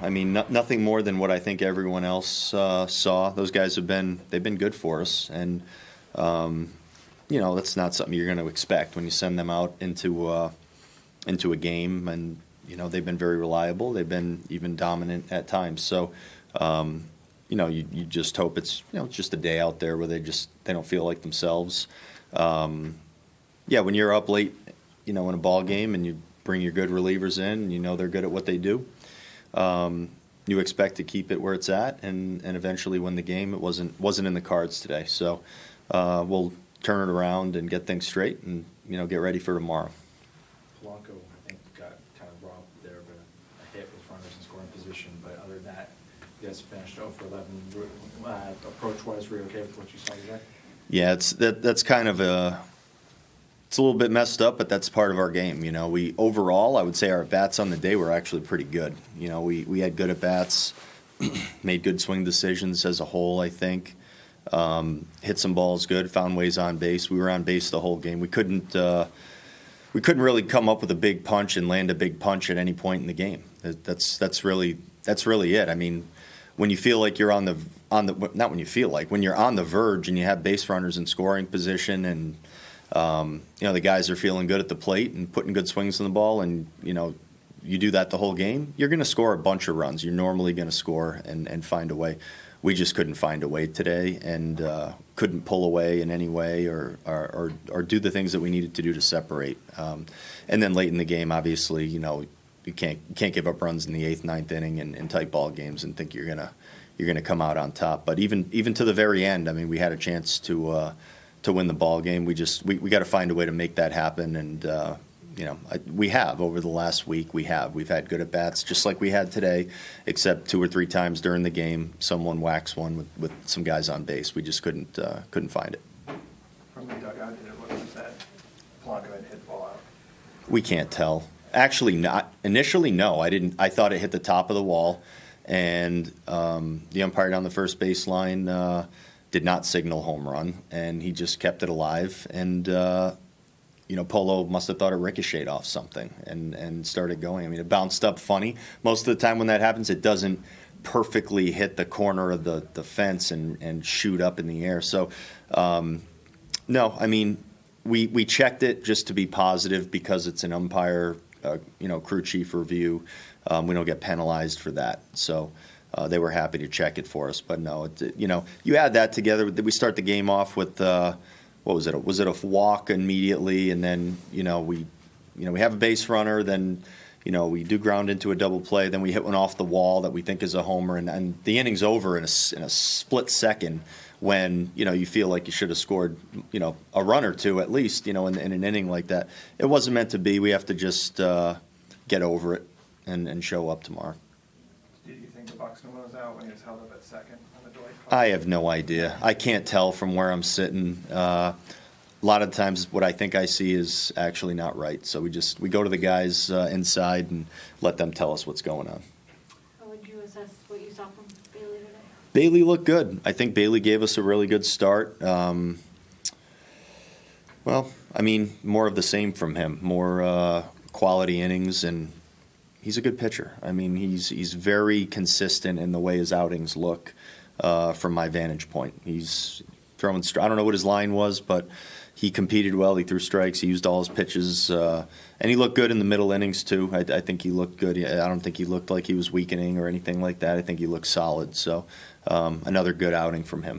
I mean, nothing more than what I think everyone else saw. Those guys they've been good for us, and that's not something you're going to expect when you send them out into a game, and they've been very reliable. They've been even dominant at times. So, you just hope it's just a day out there where they don't feel like themselves. Yeah, when you're up late, in a ball game and you bring your good relievers in, and they're good at what they do. You expect to keep it where it's at, and eventually win the game. It wasn't in the cards today, so we'll turn it around and get things straight, and get ready for tomorrow. Polanco, I think, got kind of robbed there, but a hit with runners in scoring position. But other than that, you guys finished 0 for 11. Approach-wise, were you okay with what you saw today? Yeah, that's kind of it's a little bit messed up, but that's part of our game. We overall, I would say our at-bats on the day were actually pretty good. We had good at-bats, made good swing decisions as a whole, I think. Hit some balls good, found ways on base. We were on base the whole game. We couldn't really come up with a big punch and land a big punch at any point in the game. That's really it. I mean, when you feel like you're when you're on the verge and you have base runners in scoring position, and the guys are feeling good at the plate and putting good swings on the ball, and you do that the whole game, you're going to score a bunch of runs. You're normally going to score and find a way. We just couldn't find a way today, and couldn't pull away in any way or do the things that we needed to do to separate. And then late in the game, obviously, you can't give up runs in the 8th, 9th inning in tight ball games and think you're gonna come out on top. But even to the very end, I mean, we had a chance to win the ball game. We got to find a way to make that happen, and we have over the last week. We've had good at bats, just like we had today, except 2 or 3 times during the game, someone whacks one with some guys on base. We just couldn't find it. From the dugout, did it look like that Polanco had hit the ball out? We can't tell. Actually, not initially. No, I didn't. I thought it hit the top of the wall, and the umpire down the first baseline did not signal home run, and he just kept it alive. And Polo must have thought it ricocheted off something and started going. I mean, it bounced up funny. Most of the time when that happens, it doesn't perfectly hit the corner of the fence and shoot up in the air. So, no, I mean, we checked it just to be positive because it's an umpire, crew chief review. We don't get penalized for that. So they were happy to check it for us. But no, you add that together. We start the game off with what was it? Was it a walk immediately, and then we have a base runner, then we do ground into a double play, then we hit one off the wall that we think is a homer, and the inning's over in a split second when you feel like you should have scored a run or two at least in an inning like that. It wasn't meant to be. We have to just get over it and show up tomorrow. Did you think the Buxton was out when he was held up at second on the delay call? I have no idea. I can't tell from where I'm sitting. A lot of times what I think I see is actually not right. So we go to the guys inside and let them tell us what's going on. How would you assess what you saw from Bailey today? Bailey looked good. I think Bailey gave us a really good start. Well, I mean, more of the same from him. More quality innings, and he's a good pitcher. I mean, he's very consistent in the way his outings look from my vantage point. He's throwing. I don't know what his line was, but he competed well. He threw strikes. He used all his pitches, and he looked good in the middle innings too. I think he looked good. I don't think he looked like he was weakening or anything like that. I think he looked solid. So another good outing from him.